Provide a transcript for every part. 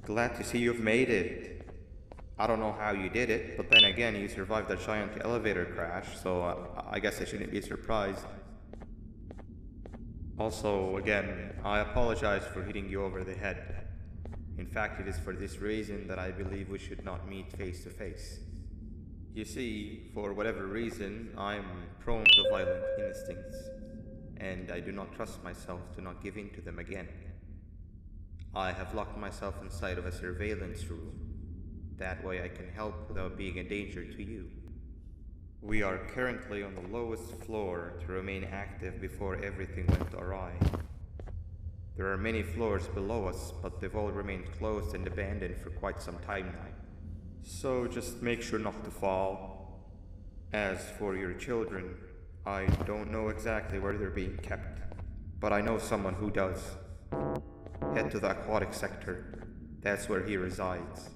Glad to see you've made it. I don't know how you did it, but then again, you survived a giant elevator crash, so I guess I shouldn't be surprised. Also, again, I apologize for hitting you over the head. In fact, it is for this reason that I believe we should not meet face to face. You see, for whatever reason, I'm prone to violent instincts, and I do not trust myself to not give in to them again. I have locked myself inside of a surveillance room. That way I can help without being a danger to you. We are currently on the lowest floor to remain active before everything went awry. There are many floors below us, but they've all remained closed and abandoned for quite some time now. So just make sure not to fall. As for your children, I don't know exactly where they're being kept, but I know someone who does. Head to the aquatic sector. That's where he resides.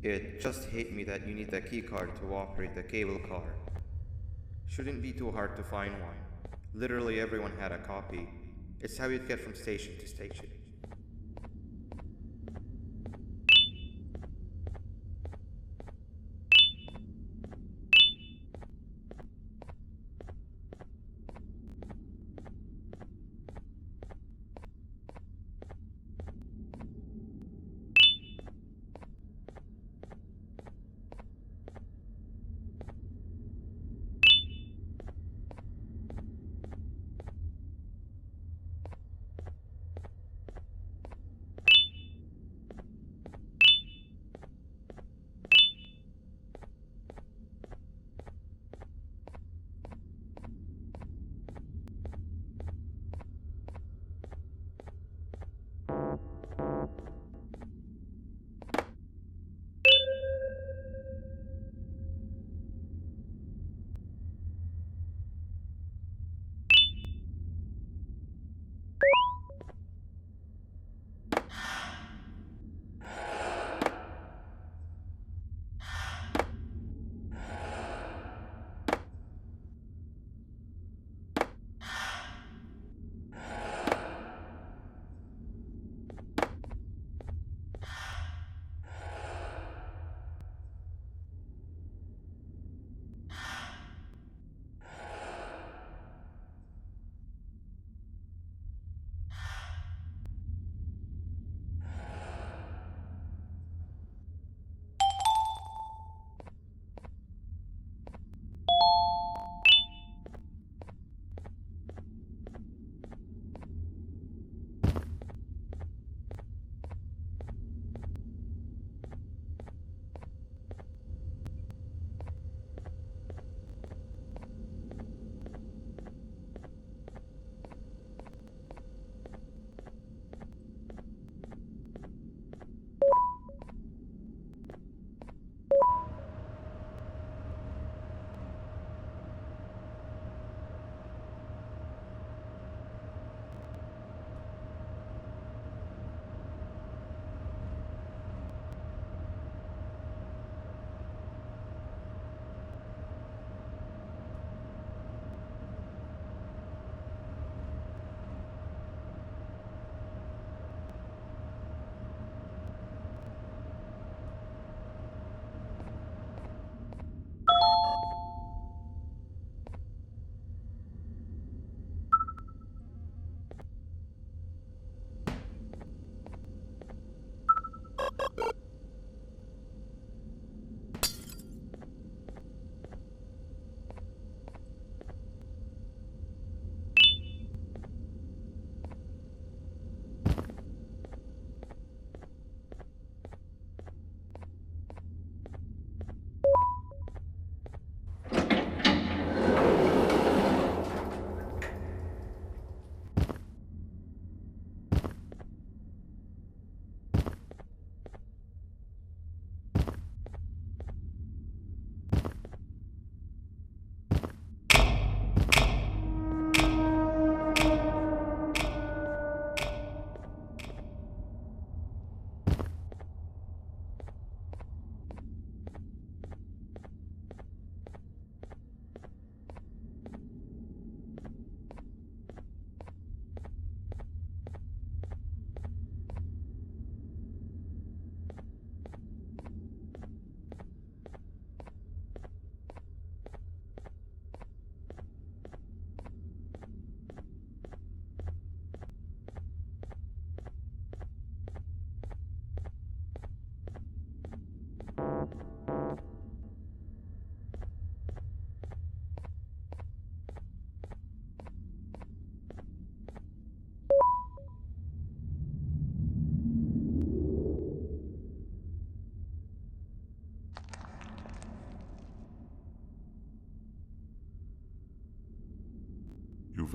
It just hit me that you need a keycard to operate the cable car. Shouldn't be too hard to find one. Literally everyone had a copy. It's how you'd get from station to station.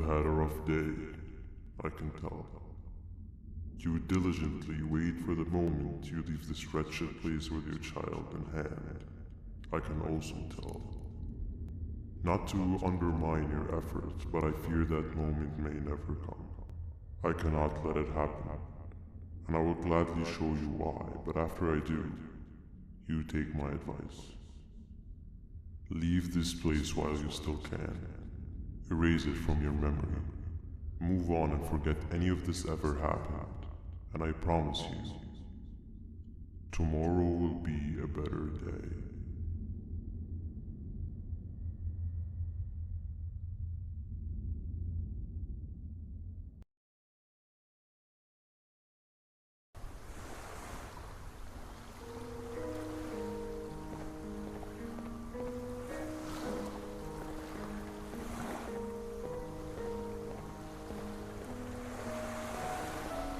had a rough day, I can tell. You diligently wait for the moment you leave this wretched place with your child in hand. I can also tell. Not to undermine your efforts, but I fear that moment may never come. I cannot let it happen, and I will gladly show you why, but after I do, you take my advice. Leave this place while you still can. Erase it from your memory. Move on and forget any of this ever happened, and I promise you, tomorrow will be a better day.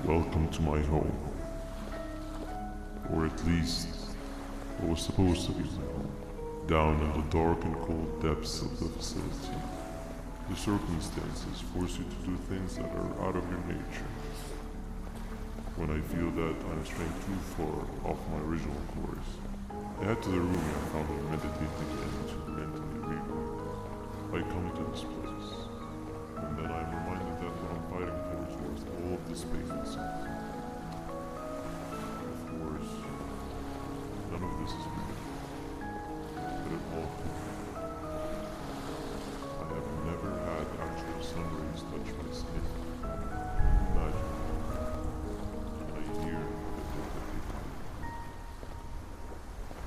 Welcome to my home. Or at least, what was supposed to be my home. Down in the dark and cold depths of the facility, the circumstances force you to do things that are out of your nature. When I feel that I'm straying too far off my original course, I head to the room I found her meditating in to mentally rework. I come to this place, and then I'm reminded that what I'm fighting for is worth all of the space itself. Of course, none of this is good, but it all could be. I have never had actual sun rays touch my skin. Imagine, and I hear the things that they do.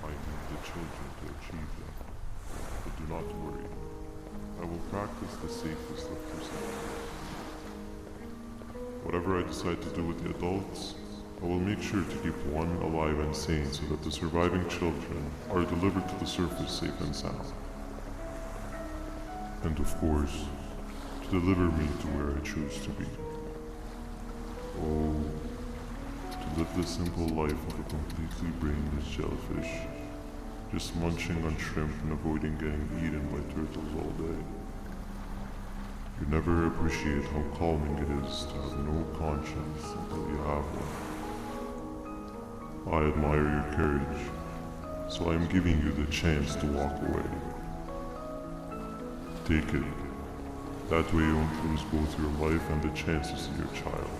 I need the children to achieve them, but do not worry. I will practice the safest of procedures. Whatever I decide to do with the adults, I will make sure to keep one alive and sane so that the surviving children are delivered to the surface safe and sound. And of course, to deliver me to where I choose to be. Oh, to live the simple life of a completely brainless jellyfish, just munching on shrimp and avoiding getting eaten by turtles all day. You never appreciate how calming it is to have no conscience until you have one. I admire your courage, so I am giving you the chance to walk away. Take it. That way you won't lose both your life and the chances of your child.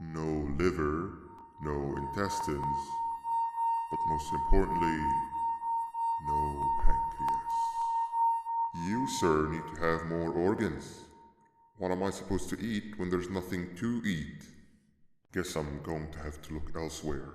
No liver, no intestines, but most importantly, no pancreas. You, sir, need to have more organs. What am I supposed to eat when there's nothing to eat? Guess I'm going to have to look elsewhere.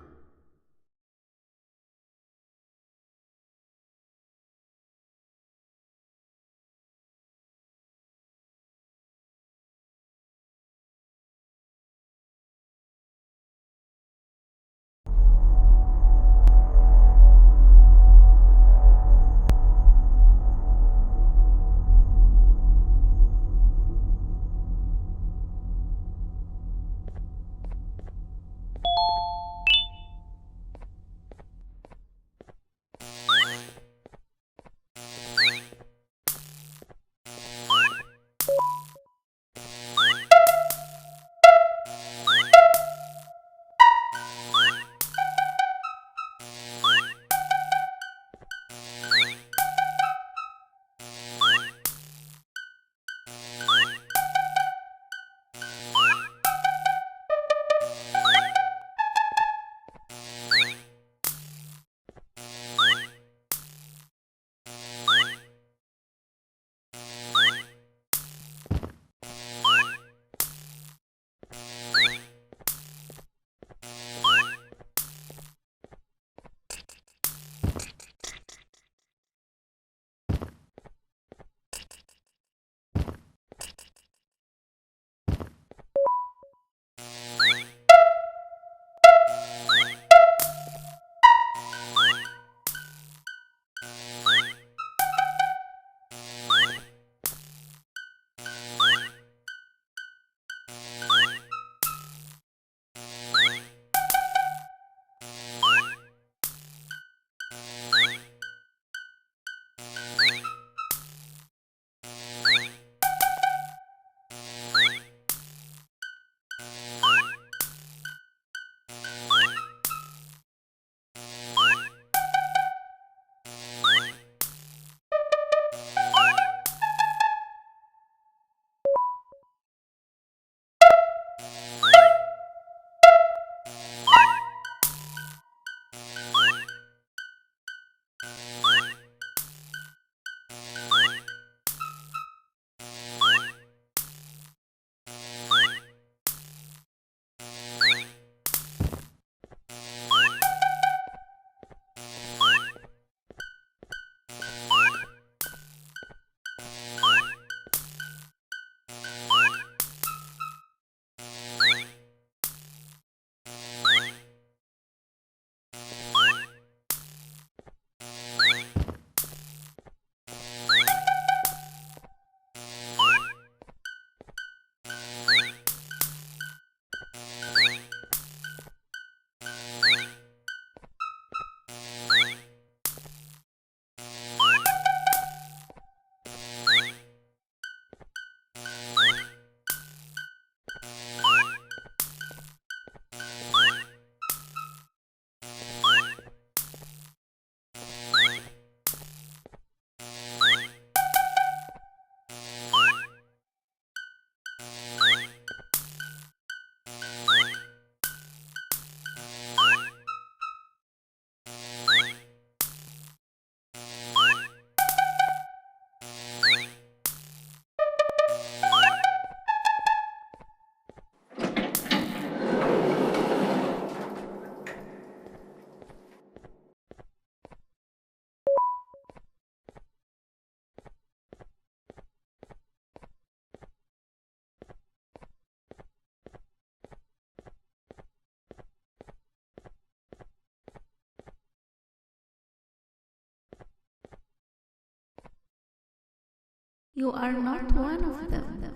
You are not one of them.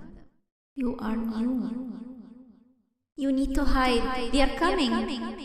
You are new. You need to hide. They are coming.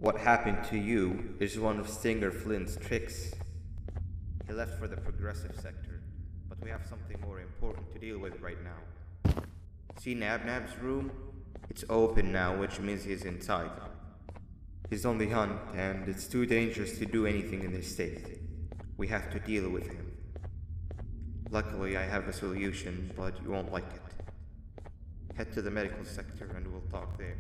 What happened to you is one of Stinger Flint's tricks. He left for the progressive sector, but we have something more important to deal with right now. See Nabnab's room? It's open now, which means he's inside. He's on the hunt, and it's too dangerous to do anything in this state. We have to deal with him. Luckily, I have a solution, but you won't like it. Head to the medical sector and we'll talk there.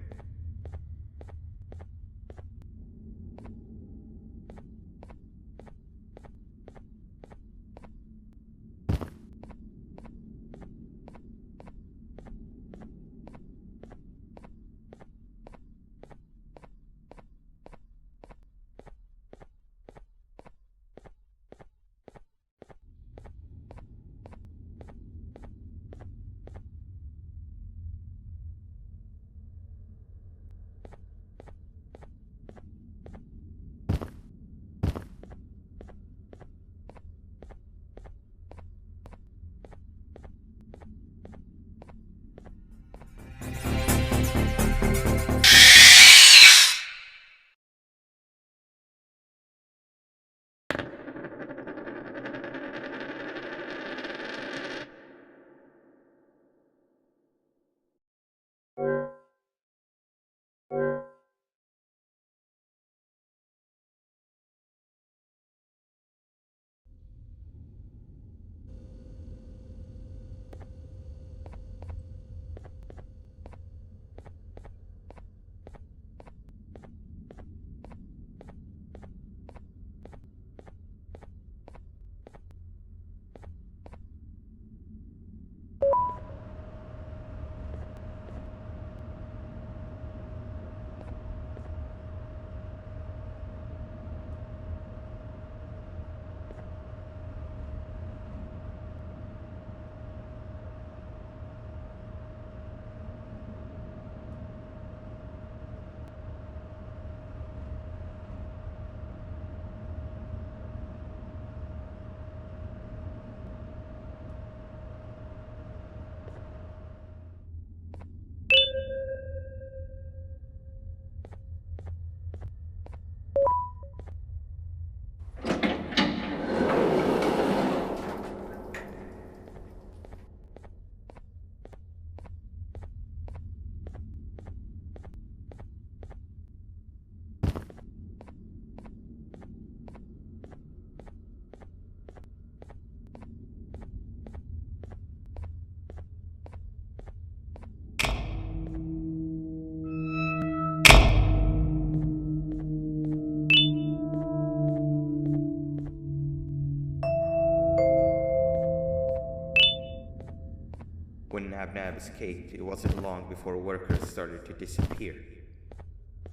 escaped, it wasn't long before workers started to disappear.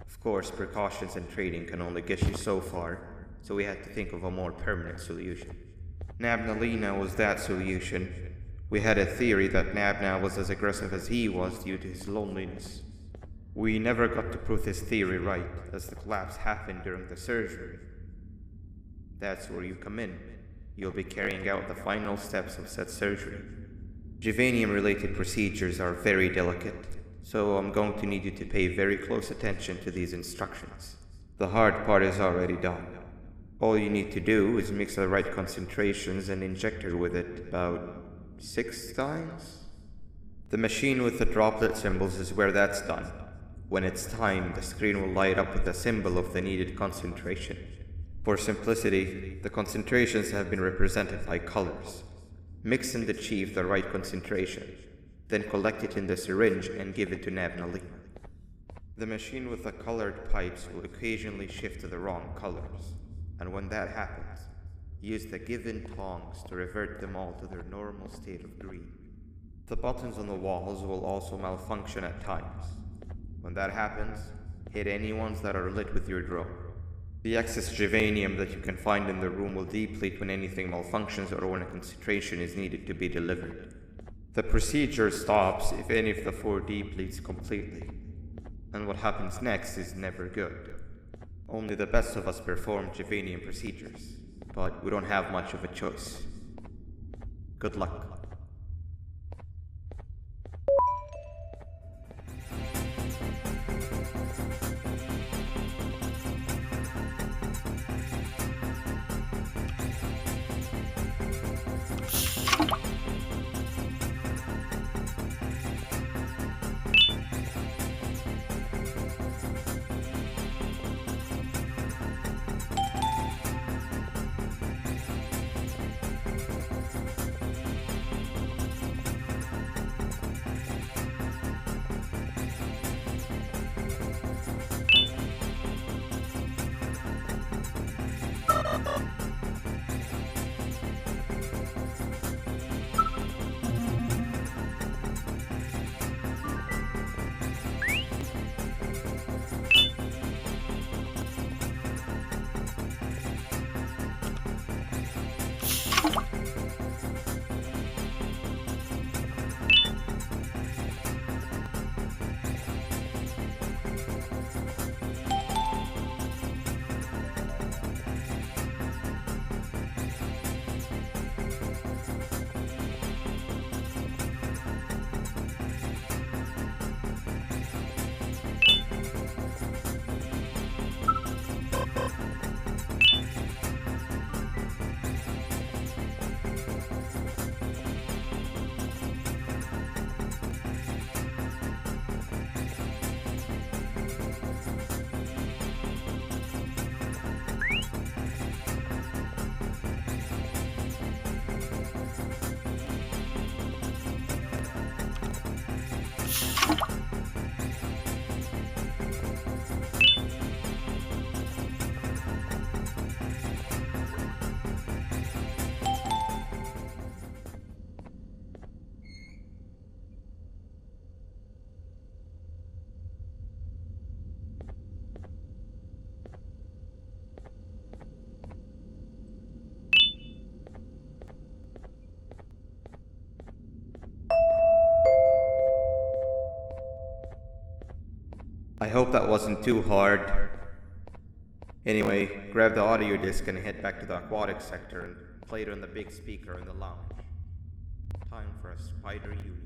Of course, precautions and trading can only get you so far, so we had to think of a more permanent solution. Nabnalina was that solution. We had a theory that Nabna was as aggressive as he was due to his loneliness. We never got to prove this theory right, as the collapse happened during the surgery. That's where you come in. You'll be carrying out the final steps of said surgery. Juvanium-related procedures are very delicate, so I'm going to need you to pay very close attention to these instructions. The hard part is already done. All you need to do is mix the right concentrations and inject her with it about 6 times? The machine with the droplet symbols is where that's done. When it's time, the screen will light up with the symbol of the needed concentration. For simplicity, the concentrations have been represented by colors. Mix and achieve the right concentration, then collect it in the syringe and give it to Nabnalina. The machine with the colored pipes will occasionally shift to the wrong colors, and when that happens, use the given tongs to revert them all to their normal state of green. The buttons on the walls will also malfunction at times. When that happens, hit any ones that are lit with your drone. The excess juvanium that you can find in the room will deplete when anything malfunctions or when a concentration is needed to be delivered. The procedure stops if any of the 4 depletes completely, and what happens next is never good. Only the best of us perform juvanium procedures, but we don't have much of a choice. Good luck. I hope that wasn't too hard. Anyway, grab the audio disc and head back to the aquatic sector and play it on the big speaker in the lounge. Time for a spider union.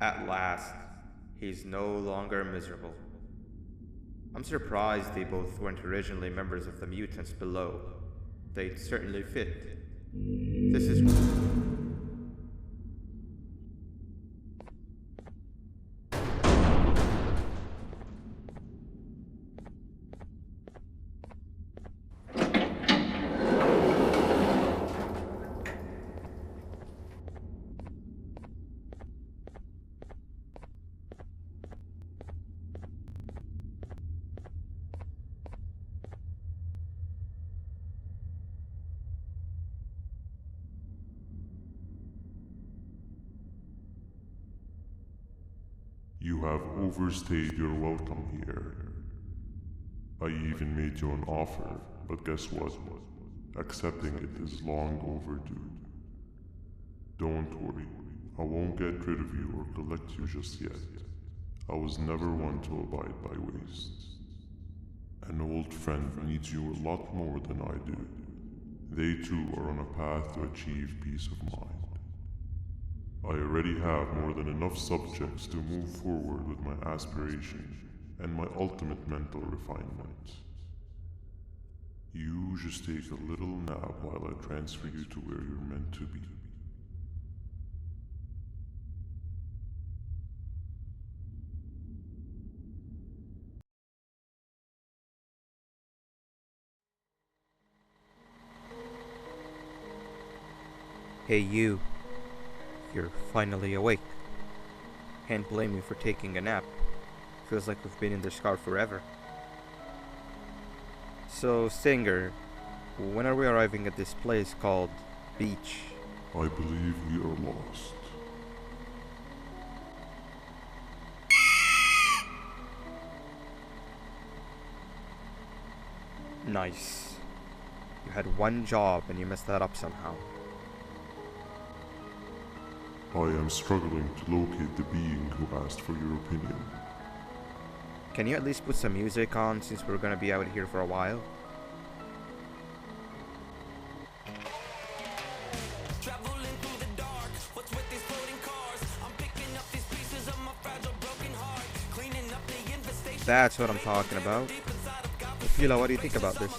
At last, he's no longer miserable. I'm surprised they both weren't originally members of the mutants below. They'd certainly fit. This is. You have overstayed your welcome here. I even made you an offer, but guess what? Accepting it is long overdue. Don't worry, I won't get rid of you or collect you just yet. I was never one to abide by wastes. An old friend needs you a lot more than I do. They too are on a path to achieve peace of mind. I already have more than enough subjects to move forward with my aspiration and my ultimate mental refinement. You just take a little nap while I transfer you to where you're meant to be. Hey, you. You're finally awake. Can't blame you for taking a nap. Feels like we've been in this car forever. So, Stinger, when are we arriving at this place called Beach? I believe we are lost. Nice. You had one job and you messed that up somehow. I am struggling to locate the being who asked for your opinion. Can you at least put some music on since we're gonna be out here for a while? That's what I'm talking about. Fila, what do you think about this?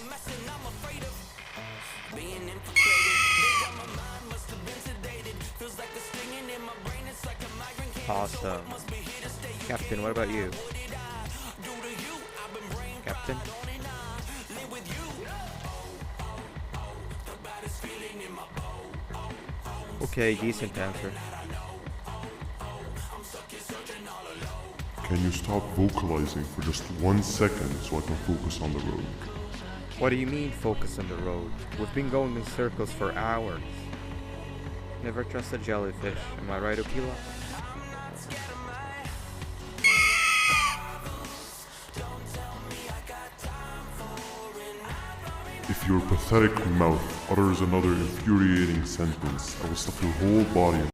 Awesome. Captain, what about you? Captain? Okay, decent answer. Can you stop vocalizing for just 1 second so I can focus on the road? What do you mean focus on the road? We've been going in circles for hours. Never trust a jellyfish, am I right, Okila? If your pathetic mouth utters another infuriating sentence, I will stuff your whole body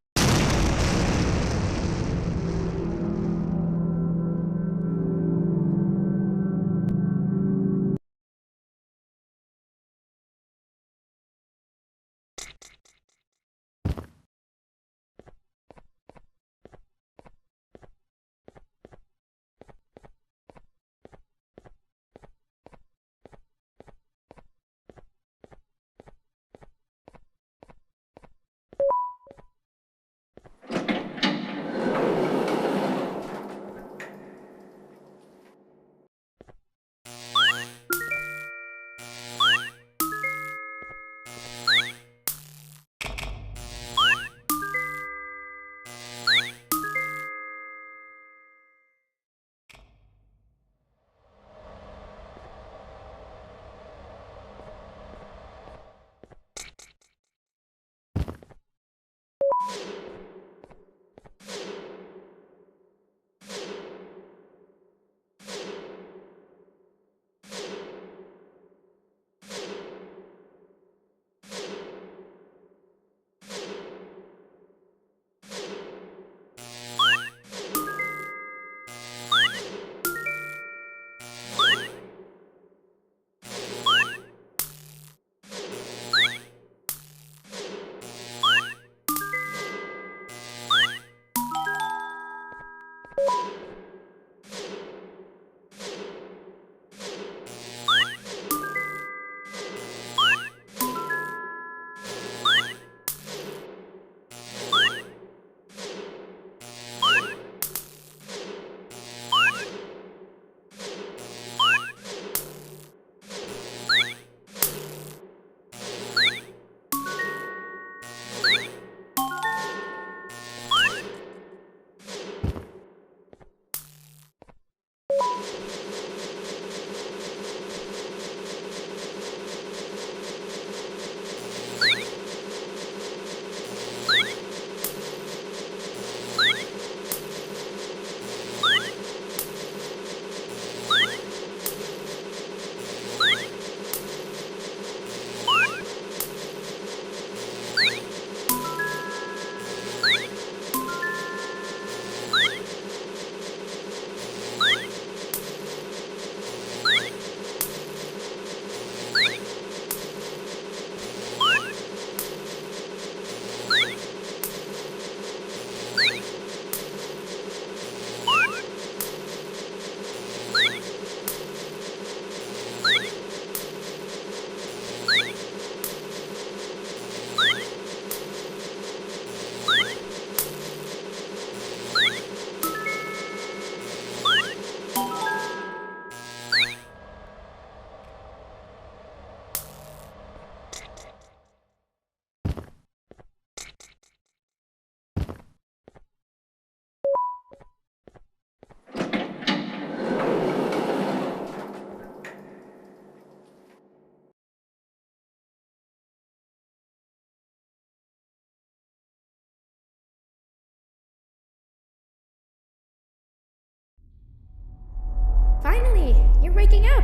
Finally, you're waking up!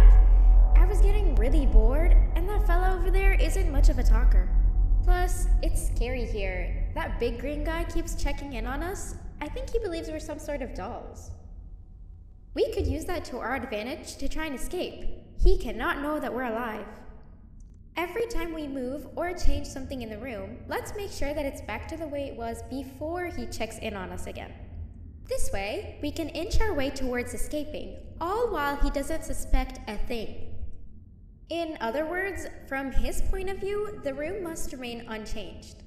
I was getting really bored, and that fella over there isn't much of a talker. Plus, it's scary here. That big green guy keeps checking in on us. I think he believes we're some sort of dolls. We could use that to our advantage to try and escape. He cannot know that we're alive. Every time we move or change something in the room, let's make sure that it's back to the way it was before he checks in on us again. This way, we can inch our way towards escaping, all while he doesn't suspect a thing. In other words, from his point of view, the room must remain unchanged.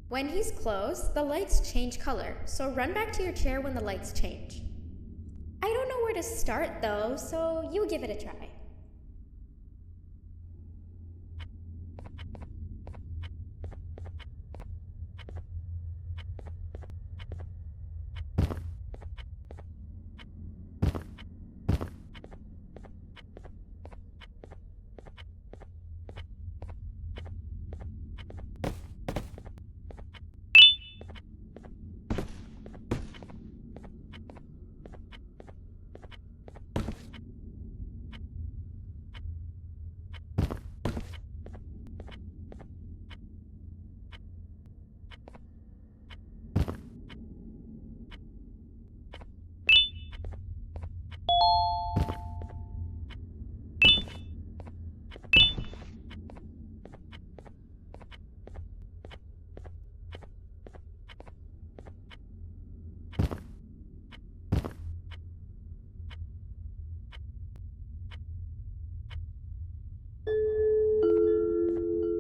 When he's close, the lights change color, so run back to your chair when the lights change. I don't know where to start though, so you give it a try.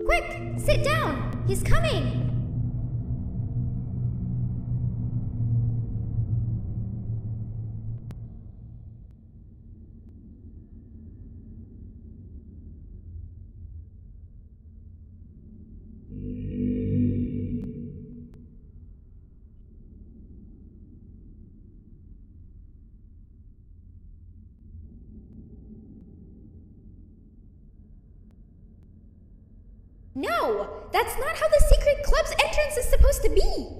Quick! Sit down! He's coming! No! That's not how the secret club's entrance is supposed to be!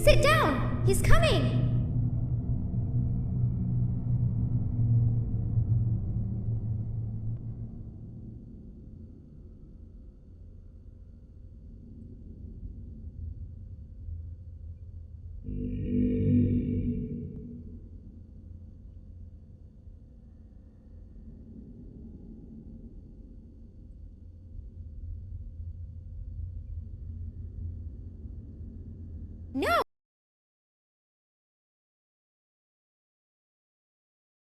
Sit down! He's coming! No!